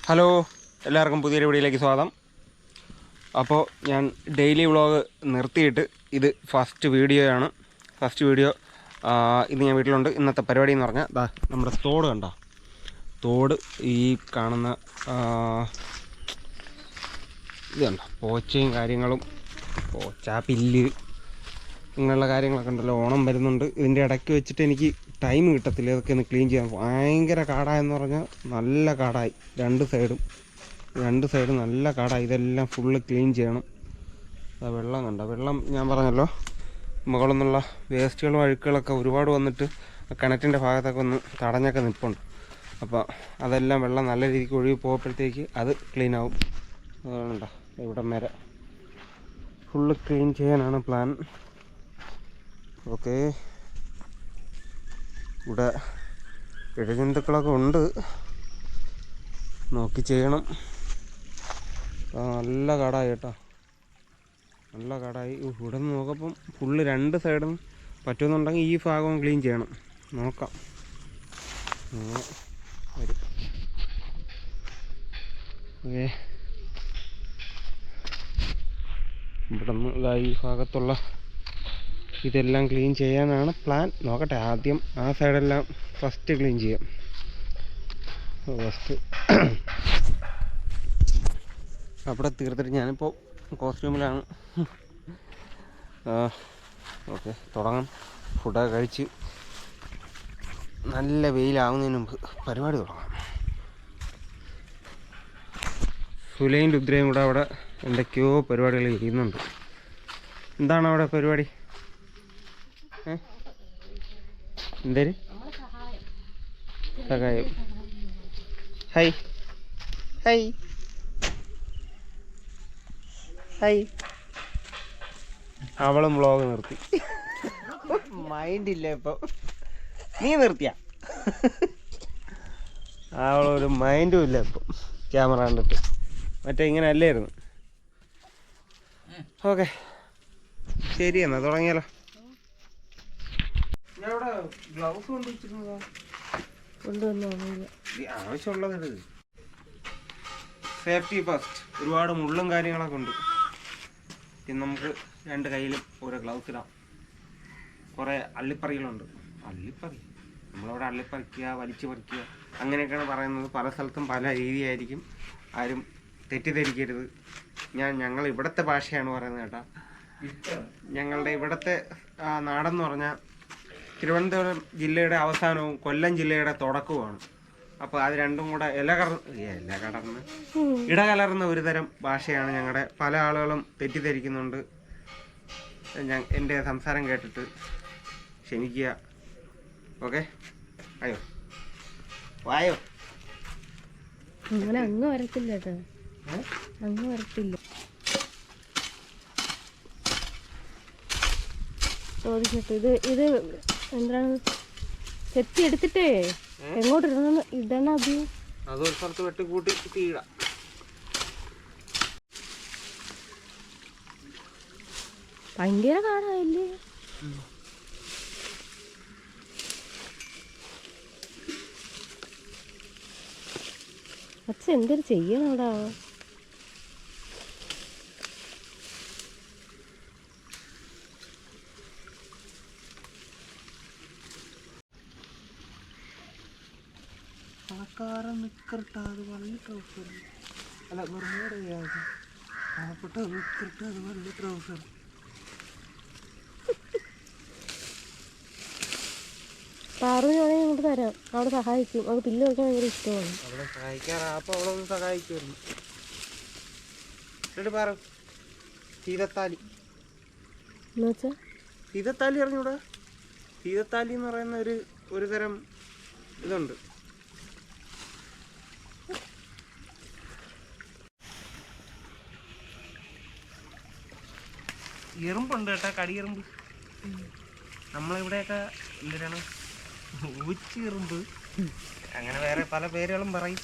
Hello, എല്ലാവർക്കും പുതിയൊരു വീഡിയോയിലേക്ക് സ്വാഗതം. അപ്പോൾ ഞാൻ ഡെയിലി വ്ളോഗ് നിർത്തിയിട്ട് ഇത് ഫസ്റ്റ് വീഡിയോ. ഇന്ന് ഞാൻ വീട്ടിലുണ്ട്. ഇന്നത്തെ പരിപാടി എന്ന് പറഞ്ഞാൽ നമ്മുടെ തോട് കണ്ടോ, തോട് ഈ കാണുന്ന ഇത് കണ്ടോ, പോച്ചയും കാര്യങ്ങളും, പില്ല് ഇങ്ങനെയുള്ള കാര്യങ്ങളൊക്കെ ഉണ്ടല്ലോ. ഓണം വരുന്നുണ്ട്, ഇതിൻ്റെ ഇടയ്ക്ക് വെച്ചിട്ട് എനിക്ക് ടൈം കിട്ടത്തില്ല ഇതൊക്കെ ഒന്ന് ക്ലീൻ ചെയ്യാൻ. ഭയങ്കര കാടായെന്ന് പറഞ്ഞാൽ നല്ല കാടായി, രണ്ട് സൈഡും നല്ല കാടായി. ഇതെല്ലാം ഫുള്ള് ക്ലീൻ ചെയ്യണം. വെള്ളം കണ്ടോ, വെള്ളം ഞാൻ പറഞ്ഞല്ലോ, മുകളിൽ നിന്നുള്ള വേസ്റ്റുകളും അഴുക്കുകളൊക്കെ ഒരുപാട് വന്നിട്ട് കിണറ്റിൻ്റെ ഭാഗത്തൊക്കെ ഒന്ന് തടഞ്ഞൊക്കെ നിൽപ്പുണ്ട്. അപ്പോൾ അതെല്ലാം വെള്ളം നല്ല രീതിക്ക് ഒഴുകി പോകുമ്പോഴത്തേക്ക് അത് ക്ലീൻ ആവും. അതുകൊണ്ടോ ഇവിടെ വരെ ഫുള്ള് ക്ലീൻ ചെയ്യാനാണ് പ്ലാൻ. ഓക്കെ, ഇവിടെ ഇഴജന്തുക്കളൊക്കെ ഉണ്ട്, നോക്കി ചെയ്യണം. നല്ല കാടായി കേട്ടോ, നല്ല കാടായി. ഇവിടെ നിന്ന് നോക്കപ്പം ഫുള്ള് രണ്ട് സൈഡും പറ്റുമെന്നുണ്ടെങ്കിൽ ഈ ഭാഗവും ക്ലീൻ ചെയ്യണം. നോക്കാം, വരും. ഓക്കെ, ഇവിടെ നിന്ന് ഈ ഭാഗത്തുള്ള ഇതെല്ലാം ക്ലീൻ ചെയ്യാനാണ് പ്ലാൻ. നോക്കട്ടെ, ആദ്യം ആ സൈഡെല്ലാം ഫസ്റ്റ് ക്ലീൻ ചെയ്യാം. അവിടെ തീർത്തിട്ട് ഞാനിപ്പോൾ കോസ്റ്റ്യൂമിലാണ്. ഓക്കെ, തുടങ്ങാം. ഫുഡൊക്കെ കഴിച്ച് നല്ല വെയിലാവുന്നതിന് മുമ്പ് പരിപാടി തുടങ്ങാം. സുലയും രുദ്രയും കൂടെ അവിടെ എന്തൊക്കെയോ പരിപാടികൾ ചെയ്യുന്നുണ്ട്. എന്താണ് അവിടെ പരിപാടി? എന്തേര് സഹായം? High high high. അവളും വ്ളോഗ് നിർത്തി, മൈൻഡില്ല ഇപ്പം. നീ നിർത്തിയ അവളൊരു മൈൻഡും ഇല്ല ഇപ്പം ക്യാമറ കണ്ടിട്ട്. മറ്റേ ഇങ്ങനെ അല്ലായിരുന്നു. ഓക്കെ, ശരി എന്നാ തുടങ്ങിയാലോ. ഞാൻ ഇവിടെ ഗ്ലൗസ് കൊണ്ടുവച്ചിരുന്നതാ, ആവശ്യമുള്ളത്. Safety first. ഒരുപാട് മുള്ളും കാര്യങ്ങളൊക്കെ ഉണ്ട്. ഇന്ന് നമുക്ക് രണ്ട് കയ്യിലും ഓരോ ഗ്ലൗസ് ഇടാം. കുറേ അള്ളിപ്പറികളുണ്ട്. നമ്മളവിടെ അള്ളിപ്പറിക്കുക, വലിച്ചു പറിക്കുക അങ്ങനെയൊക്കെയാണ് പറയുന്നത്. പല സ്ഥലത്തും പല രീതിയായിരിക്കും, ആരും തെറ്റിദ്ധരിക്കരുത്. ഞങ്ങൾ ഇവിടുത്തെ ഭാഷയാണ് പറയുന്നത് കേട്ടോ. ഞങ്ങളുടെ ഇവിടുത്തെ നാടെന്ന് പറഞ്ഞാൽ തിരുവനന്തപുരം ജില്ലയുടെ അവസാനവും കൊല്ലം ജില്ലയുടെ തുടക്കവുമാണ്. അപ്പോൾ അത് രണ്ടും കൂടെ ഇടകലർന്ന ഒരു തരം ഭാഷയാണ് ഞങ്ങളുടെ. പല ആളുകളും തെറ്റിദ്ധരിക്കുന്നുണ്ട്. എൻ്റെ സംസാരം കേട്ടിട്ട് ക്ഷമിക്കുക. ഓക്കെ, അയ്യോ വായോ, അങ്ങനെ അങ്ങ് വരത്തില്ല കേട്ടോ, അങ്ങ് വരത്തില്ല. ചോദിച്ചിട്ട് ഇത് എന്താണ് ചെത്തി എടുത്തിട്ടേ എങ്ങോട്ട് ഇടണം? അതൊരു സ്ഥലത്ത് വെട്ടിക്കൂട്ടി തീടാം. ഭയങ്കര കാടായില്ലേ? അച്ഛൻ എന്തൊരു ചെയ്യണം അവിടെ? പണക്കാരൻ നിക്കറിട്ടത് വള്ളി ട്രൗസർ, അല്ല വെറുതെ പാവപ്പെട്ട നിക്കറിട്ടത് വള്ളി ട്രൗസർ. പാറുവാണെങ്കിൽ നമുക്ക് തരാം, അവിടെ സഹായിക്കും. അത് പില്ല് വെക്കാൻ ഭയങ്കര ഇഷ്ടമാണ്. അവിടെ സഹായിക്കാറാ, അപ്പോൾ അവളൊന്ന് സഹായിക്കുമായിരുന്നു. എന്നിട്ട് പറ, സീതത്താലി എന്ന് വെച്ചാൽ സീതത്താലി അറിഞ്ഞൂടാ? സീതത്താലി എന്ന് പറയുന്ന ഒരു തരം ഇതുണ്ട്. എറുമ്പുണ്ട് കേട്ടോ, കടിയെറുമ്പ്. നമ്മളിവിടെയൊക്കെ എന്തിനാണ് ഊച്ചെറുമ്പ്, അങ്ങനെ വേറെ പല പേരുകളും പറയും.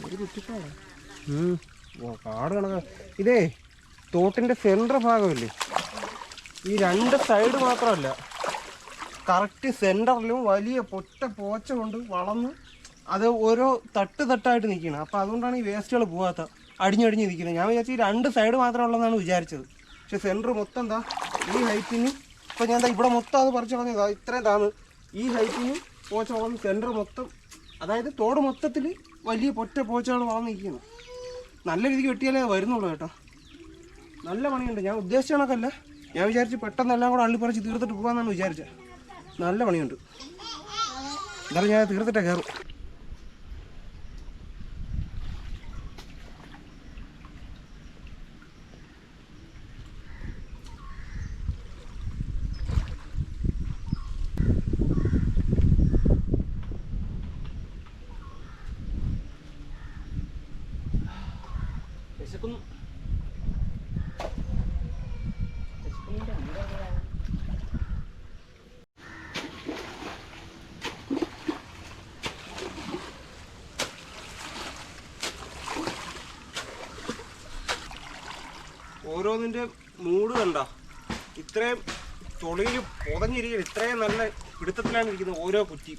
ഒരു കുറ്റിക്കാടാ. ഓ കാട് കണക്കാ. ഇതേ തോട്ടിൻ്റെ സെൻട്രൽ ഭാഗമില്ലേ, ഈ രണ്ട് സൈഡ് മാത്രമല്ല, കറക്റ്റ് സെൻറ്ററിലും വലിയ പോച്ച കൊണ്ട് വളർന്ന് അത് ഓരോ തട്ടായിട്ട് നിൽക്കണം. അപ്പോൾ അതുകൊണ്ടാണ് ഈ വേസ്റ്റുകൾ പോകാത്ത അടിഞ്ഞടിഞ്ഞ് നിൽക്കുന്നത്. ഞാൻ വിചാരിച്ചു ഈ രണ്ട് സൈഡ് മാത്രമേ ഉള്ളതെന്നാണ് വിചാരിച്ചത്. പക്ഷെ സെൻറ്റർ മൊത്തം എന്താ ഈ ഹൈറ്റിന്, ഇപ്പോൾ ഞാൻ ഇവിടെ മൊത്തം അത് പറിച്ച് കളഞ്ഞതാ. ഇത്രയും താന്ന് ഈ ഹൈറ്റിന് പോച്ച വളർന്ന് സെൻറ്റർ മൊത്തം, അതായത് തോട് മൊത്തത്തിൽ വലിയ പോച്ചകൾ വളർന്ന് നിൽക്കുന്നു. നല്ല രീതിക്ക് വെട്ടിയാലേ വരുന്നുള്ളൂ കേട്ടോ. നല്ല പണിയുണ്ട്. ഞാൻ ഉദ്ദേശിച്ച കണക്കല്ല, ഞാൻ വിചാരിച്ച് പെട്ടെന്ന് എല്ലാം കൂടെ അള്ളിപ്പറിച്ച് തീർത്തിട്ട് പോകാമെന്നാണ് വിചാരിച്ചത്. നല്ല പണിയുണ്ട്. എന്നാലും ഞാൻ തീർത്തിട്ടേ കയറും. വിശക്കുന്നു. ഓരോന്നിൻ്റെ മൂട് കണ്ട, ഇത്രയും തൊളിയിൽ പുതഞ്ഞിരിക്കുന്നത്, ഇത്രയും നല്ല പിടുത്തത്തിലാണ് ഇരിക്കുന്നത് ഓരോ കുറ്റി.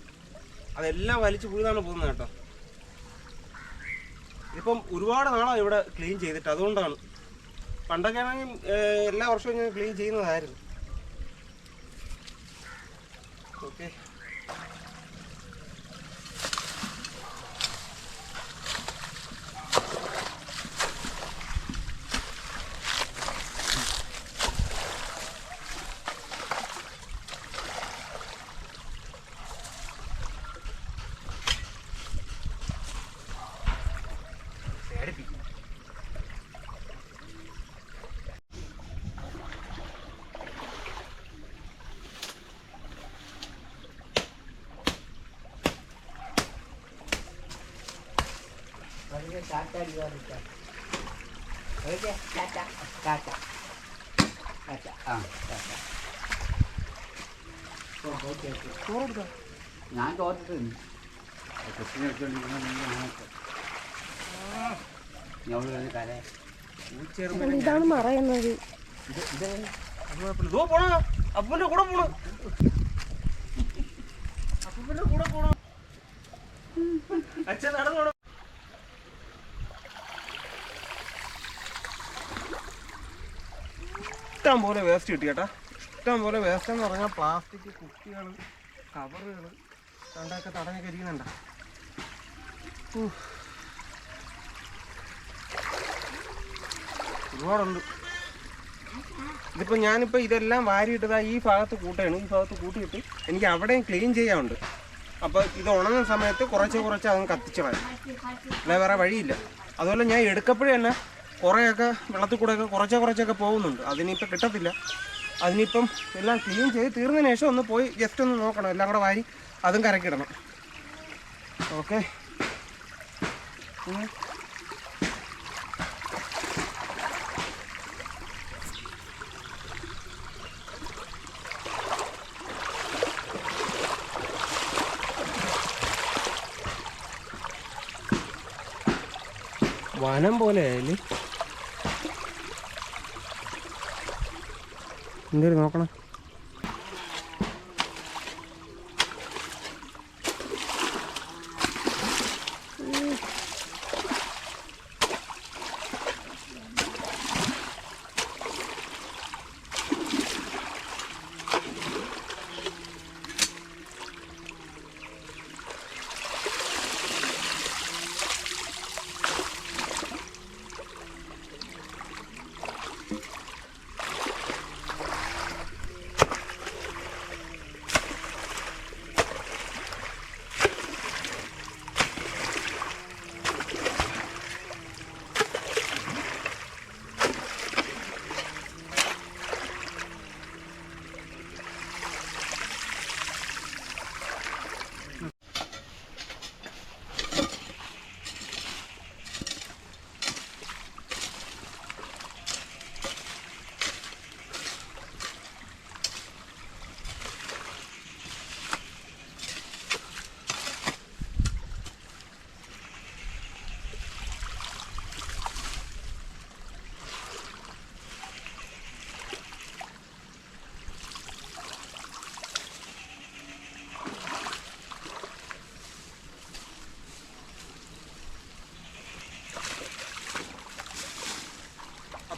അതെല്ലാം വലിച്ചു പുഴുതാണ് പോകുന്നത് കേട്ടോ. ഇതിപ്പം ഒരുപാട് നാളാണ് ഇവിടെ ക്ലീൻ ചെയ്തിട്ട്, അതുകൊണ്ടാണ്. പണ്ടൊക്കെ ആണെങ്കിൽ എല്ലാ വർഷവും ഞാൻ ക്ലീൻ ചെയ്യുന്നതായിരുന്നു. ഓക്കെ, ഞാൻ തോറ്റിട്ടുണ്ട്. കൊച്ചിനെ എടുത്തോണ്ടിരിക്കുന്ന ഇതാണ് മറയുന്നത്. അപ്പൂന്റെ കൂടെ പോണോ, അപ്പൂന്റെ കൂടെ പോണോ, അച്ഛൻ നടന്നോണം. ഇഷ്ടം പോലെ വേസ്റ്റ് കിട്ടി കേട്ടാ. ഇഷ്ടം പോലെ വേസ്റ്റ് എന്ന് പറഞ്ഞാൽ പ്ലാസ്റ്റിക് കുപ്പികൾ, കവറുകൾ കണ്ടൊക്കെ തടഞ്ഞൊക്കെ ഇരിക്കുന്നുണ്ട. ഒരുപാടുണ്ട്. ഇതിപ്പോൾ ഞാനിപ്പോൾ ഇതെല്ലാം വാരിയിട്ടതാ ഈ ഭാഗത്ത് കൂട്ടുകയാണ്. ഈ ഭാഗത്ത് കൂട്ടിയിട്ട് എനിക്ക് അവിടെയും ക്ലീൻ ചെയ്യാനുണ്ട്. അപ്പോൾ ഇത് ഉണങ്ങുന്ന സമയത്ത് കുറച്ച് അതങ്ങ് കത്തിച്ച് കളയും, അല്ല വേറെ വഴിയില്ല. അതുപോലെ ഞാൻ എടുക്കപ്പോഴേ തന്നെ കുറേയൊക്കെ വെള്ളത്തിൽ കൂടെയൊക്കെ കുറച്ചൊക്കെ പോകുന്നുണ്ട്. അതിനിപ്പോൾ കിട്ടത്തില്ല. അതിനിപ്പം എല്ലാം ക്ലീൻ ചെയ്ത് തീർന്നതിന് ശേഷം ഒന്ന് പോയി ജസ്റ്റ് ഒന്ന് നോക്കണം, എല്ലാം കൂടെ വാരി അതും കരക്കിടണം. ഓക്കെ, വനം പോലെ ആയാലും എന്തേലും നോക്കണം.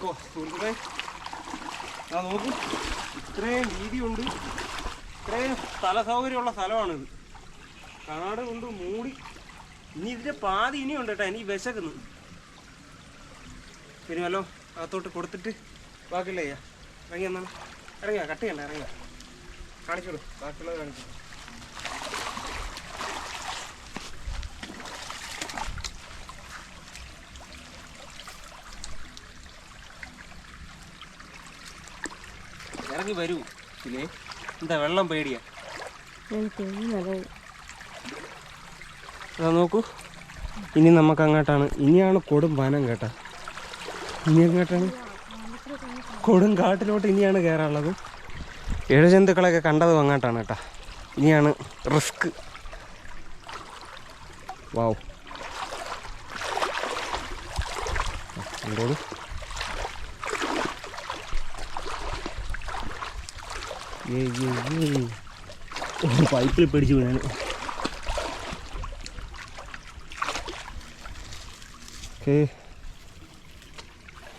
ഓ സുഹൃത്തുക്കളെ ആ നോക്കൂ, ഇത്രയും വീതിയുണ്ട്, ഇത്രയും സ്ഥല സൗകര്യമുള്ള സ്ഥലമാണിത്. കാട് കൊണ്ട് മൂടി. ഇനി ഇതിൻ്റെ പാതി ഇനിയുണ്ട് കേട്ടോ, എനിക്ക് വിശക്കുന്നു. പിന്നെ വല്ലോ അകത്തോട്ട് കൊടുത്തിട്ട് ബാക്കിയുള്ള ചെയ്യാം. ഇറങ്ങി എന്നാണ്, ഇറങ്ങിയാ കട്ട് ചെയ്യണ്ട, ഇറങ്ങിയാ കാണിച്ചോളൂ, ബാക്കിയുള്ളത് കാണിച്ചു. ഇറങ്ങി വരൂ. പിന്നെ എന്താ വെള്ളം പേടിയാ? അതാ നോക്കൂ, ഇനി നമുക്ക് അങ്ങോട്ടാണ്. ഇനിയാണ് കൊടും വനം കേട്ടാ. ഇനി അങ്ങോട്ടാണ് കൊടും കാട്ടിലോട്ട് ഇനിയാണ് കയറാനുള്ളത്. ഇഴജന്തുക്കളൊക്കെ കണ്ടതും അങ്ങോട്ടാണ് കേട്ടാ. ഇനിയാണ് റിസ്ക്. വാവ്, എന്തോളൂ പൈപ്പിൽ പിടിച്ചു വീണാണ്. ഓക്കെ,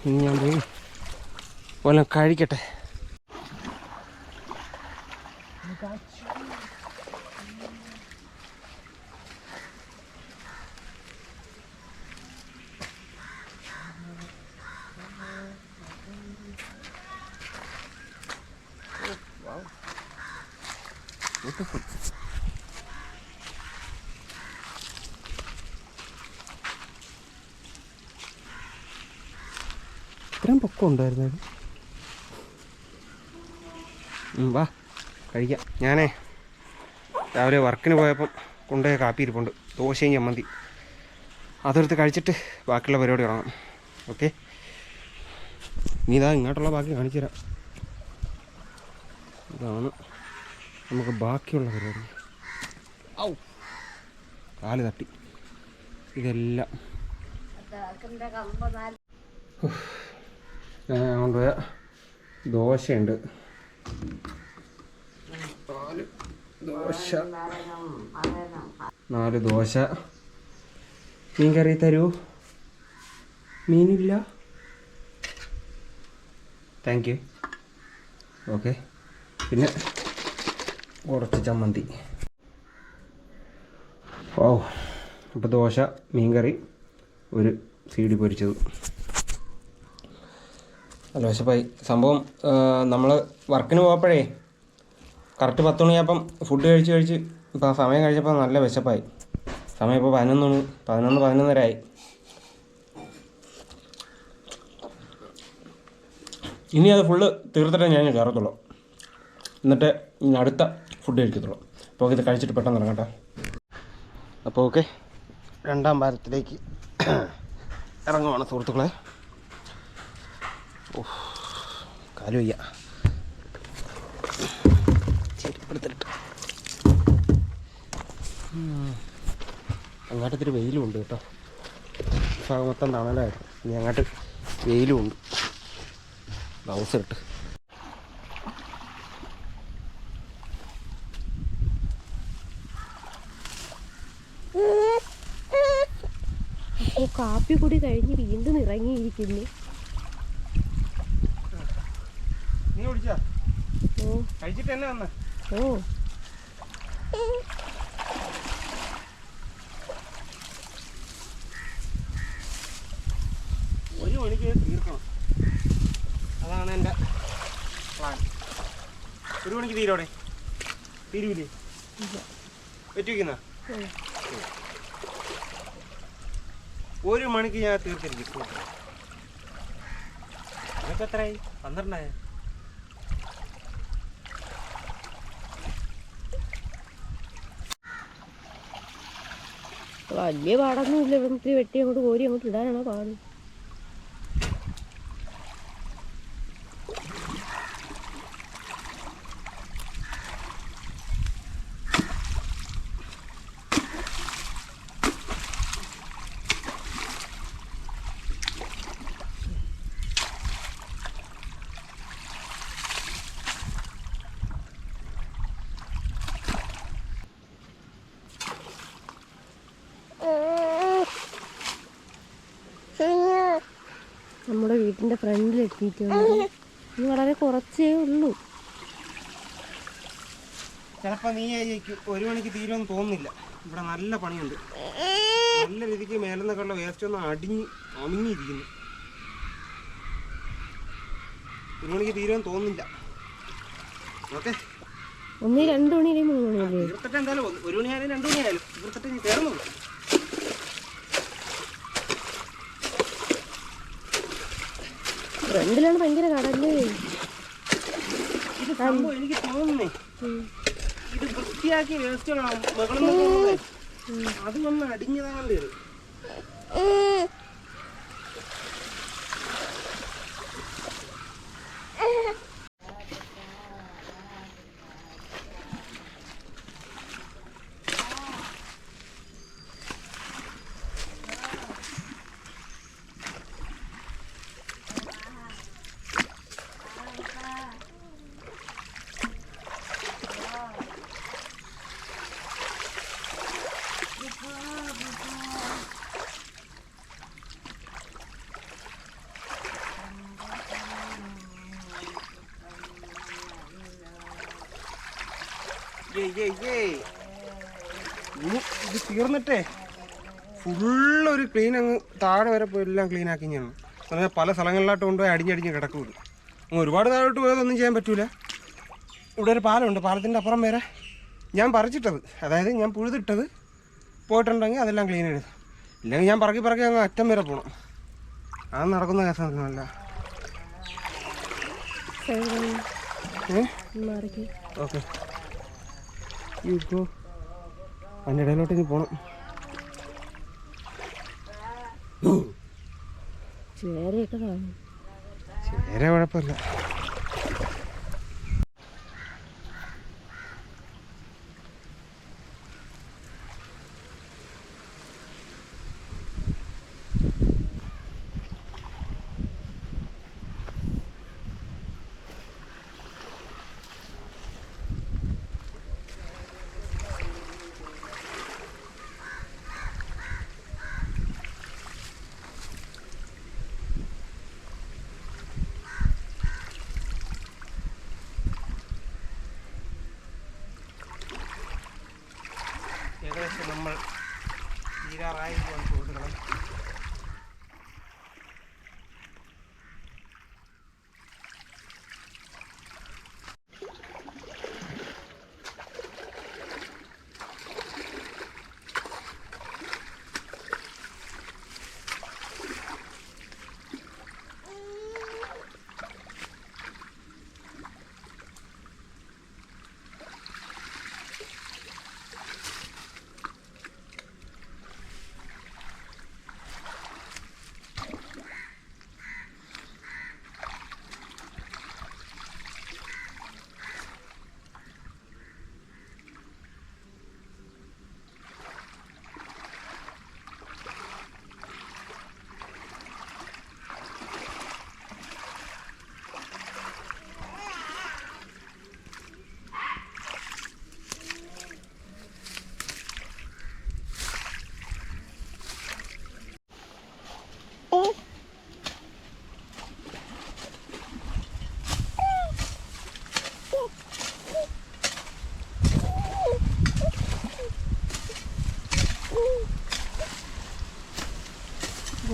ഇനി ഞാൻ പോയി വല്ലതും കഴിക്കട്ടെ. Beautiful. ഇത്രയും പൊക്കം ഉണ്ടായിരുന്നത്. വാ കഴിക്കാം. ഞാനേ രാവിലെ വർക്കിന് പോയപ്പം കൊണ്ടുപോയ കാപ്പി ഇരിപ്പുണ്ട്, ദോശയും ചമ്മന്തി. അതെടുത്ത് കഴിച്ചിട്ട് ബാക്കിയുള്ള പരിപാടി തുടങ്ങാം. ഓക്കെ, ഇനി ഇതാ ഇങ്ങോട്ടുള്ള ബാക്കി കാണിച്ചു തരാം. ഇതാണ് നമുക്ക് ബാക്കിയുള്ള പരിപാടി. ഔ, കാല് തട്ടി. ഇതെല്ലാം ഞാൻ കൊണ്ടുപോയ ദോശയുണ്ട്. 4 ദോശ. മീൻ കറി തരൂ? മീനില്ല. Thank you. ഓക്കെ, പിന്നെ കുറച്ച് ചമ്മന്തി. ഓ, അപ്പോൾ ദോശ, മീൻകറി, ഒരു സീഡി പൊരിച്ചത്. നല്ല വിശപ്പായി. സംഭവം നമ്മൾ വർക്കിന് പോയപ്പോഴേ കറക്റ്റ് 10 മണിയായപ്പം ഫുഡ് കഴിച്ച് ഇപ്പോൾ സമയം കഴിച്ചപ്പോൾ നല്ല വിശപ്പായി. സമയം ഇപ്പോൾ 11:30 ആയി. ഇനി അത് ഫുള്ള് തീർത്തിട്ടേ ഞാൻ കയറത്തുള്ളൂ. എന്നിട്ട് അടുത്ത ഫുഡ് കഴിക്കത്തുള്ളൂ. അപ്പോൾ ഇത് കഴിച്ചിട്ട് പെട്ടെന്ന് ഇറങ്ങട്ടെ. അപ്പോൾ ഓക്കെ, 2ാം വാരത്തിലേക്ക് ഇറങ്ങുവാണ് സുഹൃത്തുക്കളെ. ഓ, കാല് വയ്യ, ചെരുപ്പെടുത്തിട്ട്. അങ്ങോട്ടത്തിരി വെയിലും ഉണ്ട് കേട്ടോ. ഭാഗം മൊത്തം തണലായിരുന്നു. ഇനി അങ്ങോട്ട് വെയിലും ഉണ്ട്. ബ്ലൗസ് ഇട്ട് കാപ്പി കൂടി കഴിഞ്ഞ് വീണ്ടും ഇറങ്ങിയിരിക്കുന്നു. നീ കുടിച്ചാ? ഓ, കഴിച്ചിട്ട് തന്നെ വന്ന. ഓ, ഒരു മണിക്ക് തീർക്കണം, അതാണ് എൻ്റെ പ്ലാൻ. 1 മണിക്ക് തീരോടെ? തീരൂലേ? വെറ്റിക്കുന്ന 1 മണിക്ക് ഞാൻ തീർത്തിരിക്കും. നിനക്ക് എത്രയായി? 12 വലിയ പാടൊന്നും ഇല്ല. ഇവിടെ വെട്ടി അങ്ങോട്ട് കോരി അങ്ങോട്ട് ഇടാനാണോ പാട്? നമ്മുടെ വീട്ടിൻ്റെ ഫ്രണ്ടിൽ എത്തിയിട്ടുണ്ട്. ഇത് വളരെ കുറച്ചേ ഉള്ളൂ. ചിലപ്പോൾ നീ 1 മണിക്ക് തീരുമെന്ന് തോന്നുന്നില്ല. ഇവിടെ നല്ല പണിയുണ്ട്. നല്ല രീതിക്ക് മേലെന്നൊക്കെയുള്ള വേസ്റ്റ് ഒന്ന് അമിങ്ങിയിരിക്കുന്നു. 1 മണിക്ക് തീരുമെന്ന് തോന്നുന്നില്ല. ഓക്കെ, 1, 2 മണി അല്ലെങ്കിൽ 3 മണിയല്ലേ? തീർത്തിട്ട് എന്തായാലും 1 മണിയായാലും 2 മണിയായാലും തീർത്തിട്ട് നീ കയറുന്നുള്ളൂ. ഫ്രണ്ടിലാണ് ഭയങ്കര കടല്ലേ. ഇത് സംഭവം എനിക്ക് തോന്നുന്നേ, ഇത് വൃത്തിയാക്കി വേസ്റ്റുകളാണ് മകളിൽ നിന്നൊക്കെ അത് വന്ന് അടിഞ്ഞതാകേണ്ടി വരും. ഇത് തീർന്നിട്ടേ ഫുള്ളൊരു ക്ലീൻ അങ്ങ് താഴെ വരെ പോയി എല്ലാം ക്ലീൻ ആക്കി ഞാൻ പറഞ്ഞാൽ പല സ്ഥലങ്ങളിലായിട്ട് കൊണ്ടുപോയി അടിഞ്ഞടിഞ്ഞ് കിടക്കും. ഒരുപാട് താഴോട്ട് പോയതൊന്നും ചെയ്യാൻ പറ്റൂല. ഇവിടെ ഒരു പാലമുണ്ട്, പാലത്തിൻ്റെ അപ്പുറം വരെ ഞാൻ പറിച്ചിട്ടത്, അതായത് ഞാൻ പുഴുതിട്ടത് പോയിട്ടുണ്ടെങ്കിൽ അതെല്ലാം ക്ലീൻ ചെയ്ത്, ഇല്ലെങ്കിൽ ഞാൻ പറക്കി അങ്ങ് അറ്റം വരെ പോകണം. അത് നടക്കുന്ന കേസല്ല. ഓക്കെ, ഇപ്പോൾ അതിൻ്റെ ഇടയിലോട്ട് ഇനി പോകണം. ചേരയൊക്കെ കാണും. ചേര കുഴപ്പമില്ല. ഏകദേശം നമ്മൾ തീരാറായിരിക്കും സുഹൃത്തുക്കളെ.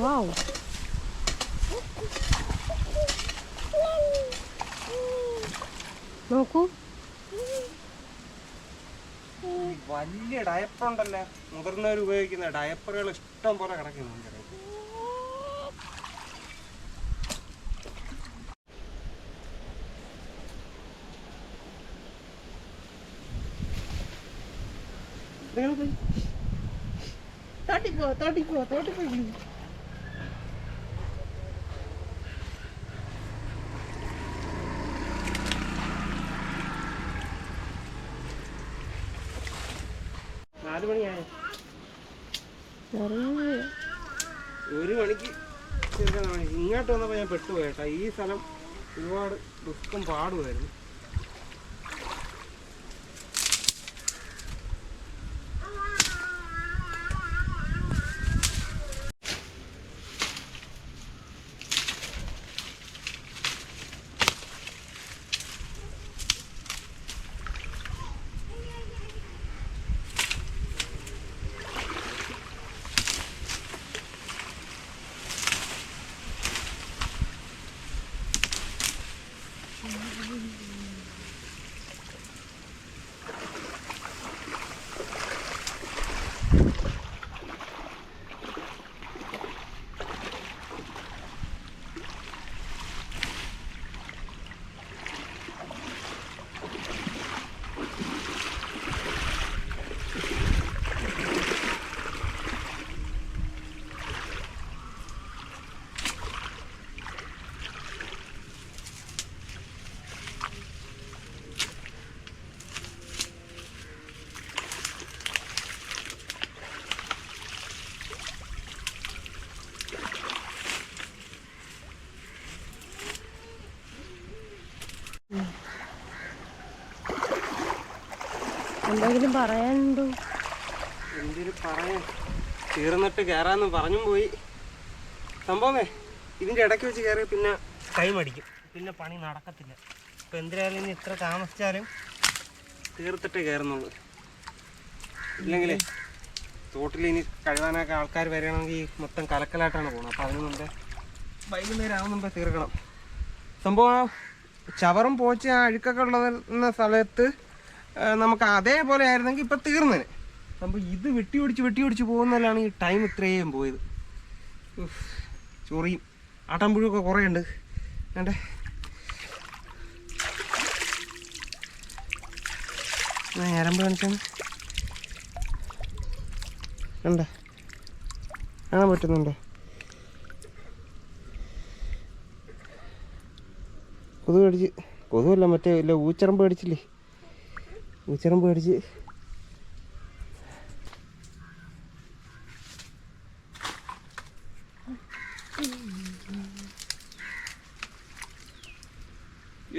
Wow. നോക്കൂ, വലിയ ഡയപ്പർ ഉണ്ടല്ലോ, മുതിർന്നവർ ഉപയോഗിക്കുന്ന ഡയപ്പറുകൾ ഇഷ്ടം പോലെ കിടക്കുന്നുണ്ട്. തോട്ടിപ്പോ 4 മണിയായോ? 1 മണിക്ക് ഇങ്ങോട്ട് വന്നപ്പോൾ ഞാൻ പെട്ടുപോയി കേട്ടോ. ഈ സ്ഥലം ഒരുപാട് റിസ്ക്കും പാടുമായിരുന്നു. എന്തെങ്കിലും പറയാനുണ്ടോ? എന്തെങ്കിലും പറയാൻ തീർന്നിട്ട് കയറാമെന്ന് പറഞ്ഞും പോയി. സംഭവമേ ഇതിൻ്റെ ഇടയ്ക്ക് വെച്ച് കയറി പിന്നെ ടൈം അടിക്കും, പിന്നെ പണി നടക്കത്തില്ല. ഇപ്പം എന്തിനായാലും ഇനി ഇത്ര താമസിച്ചാലും തീർത്തിട്ടേ കയറുന്നുള്ളൂ. ഇല്ലെങ്കിലേ തോട്ടിൽ ഇനി കഴുകാനൊക്കെ ആൾക്കാർ വരികയാണെങ്കിൽ മൊത്തം കലക്കലായിട്ടാണ് പോകുന്നത്. അപ്പോൾ അതിന് മുമ്പേ വൈകുന്നേരം ആവും മുമ്പേ തീർക്കണം. സംഭവം ചവറും പോച്ച അഴുക്കൊക്കെ ഉള്ള സ്ഥലത്ത് നമുക്ക് അതേപോലെ ആയിരുന്നെങ്കിൽ ഇപ്പം തീർന്നേനെ. സംഭവം ഇത് വെട്ടി ഒടിച്ച് പോകുന്നതിലാണ് ഈ ടൈം ഇത്രയും പോയത്. ചൊറിയും ആട്ടമ്പുഴുവൊക്കെ കുറേ ഉണ്ട്. വേണ്ടേ ഞരമ്പ് കാണിച്ചാണ് കണ്ടേ, കാണാൻ പറ്റുന്നുണ്ടോ? കൊതുക് കടിച്ച്, കൊതുകല്ല മറ്റേ ഇല്ല ഊച്ചറമ്പ് കടിച്ചില്ലേ, ഊച്ചറമ്പ് കടിച്ച്.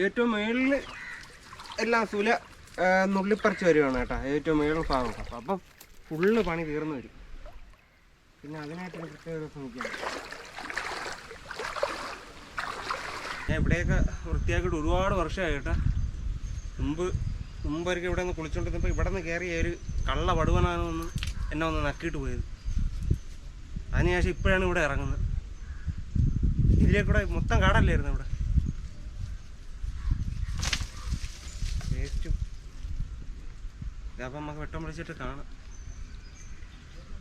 ഏറ്റവും മേളിൽ എല്ലാം സുല നുള്ളിപ്പറിച്ച് വരുവാണ് കേട്ടോ, ഏറ്റവും മേളിൽ ഭാഗം. അപ്പം ഫുള്ള് പണി തീർന്നു വരും. പിന്നെ അതിനായിട്ട് പ്രത്യേക ദിവസം നോക്കിയാണ് ഞാൻ ഇവിടെയൊക്കെ വൃത്തിയാക്കിയിട്ട് ഒരുപാട് വർഷമായി കേട്ടോ. മുമ്പൊരിക്കൽ ഇവിടെ നിന്ന് കുളിച്ചുകൊണ്ടിരുന്നപ്പോൾ ഇവിടെ നിന്ന് കയറിയ ഒരു കള്ള വടുവനാണ് എന്നെ ഒന്ന് നക്കിയിട്ട് പോയത്. അതിനുശേഷം ഇപ്പോഴാണ് ഇവിടെ ഇറങ്ങുന്നത്. ഇതിലേക്കൂടെ മൊത്തം കാടല്ലായിരുന്നു ഇവിടെ. വേസ്റ്റും ഇതപ്പം നമുക്ക് വെട്ടം വിളിച്ചിട്ട് കാണാം.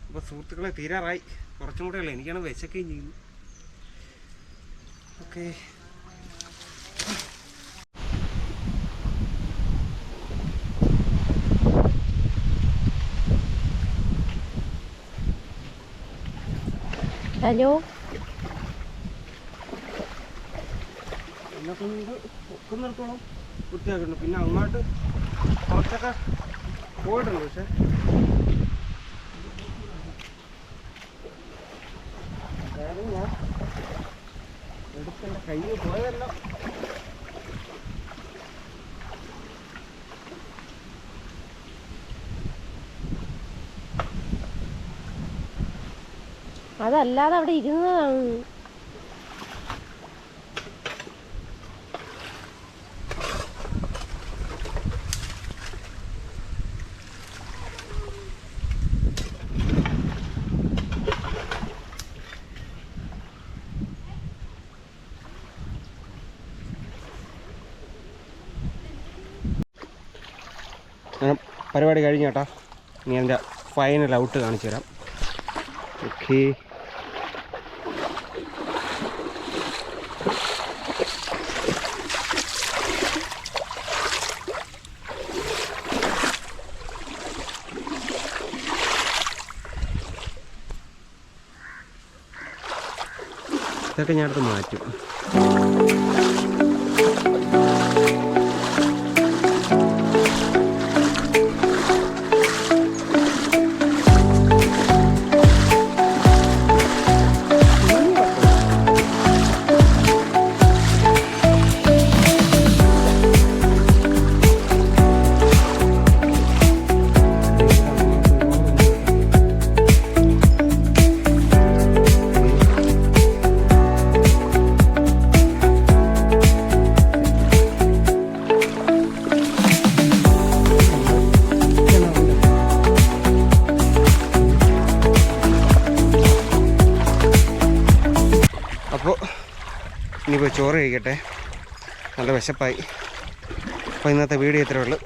അപ്പോൾ സുഹൃത്തുക്കളെ തീരാറായി, കുറച്ചും കൂടെ ഉള്ളു. എനിക്കാണ് വിശക്കുകയും ചെയ്യുന്നു. Okay, hello. എന്നൊക്കെ ഒക്കുന്നിടത്തോളം വൃത്തിയാക്കിയിട്ടുണ്ട്. പിന്നെ അങ്ങോട്ട് കുറച്ചൊക്കെ പോയിട്ടുണ്ട്. പക്ഷെ അതായത് ഞാൻ എടുത്തെൻ്റെ കയ്യിൽ പോയതല്ല. അതല്ലാതെ അവിടെ ഇരുന്നതാണ്. പരിപാടി കഴിഞ്ഞു കേട്ടോ. ഇനി എൻ്റെ ഫൈനൽ ഔട്ട് കാണിച്ചു തരാം. ഓക്കെ, ഇതൊക്കെ ഞാൻ അടുത്ത് മാറ്റും. അപ്പോൾ ഇനിയിപ്പോൾ ചോറ് കഴിക്കട്ടെ, നല്ല വിശപ്പായി. അപ്പോൾ ഇന്നത്തെ വീഡിയോ ഇത്രയേ ഉള്ളൂ.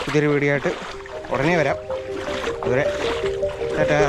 പുതിയൊരു വീഡിയോ ആയിട്ട് ഉടനെ വരാം. അതുവരെ ടാറ്റാ.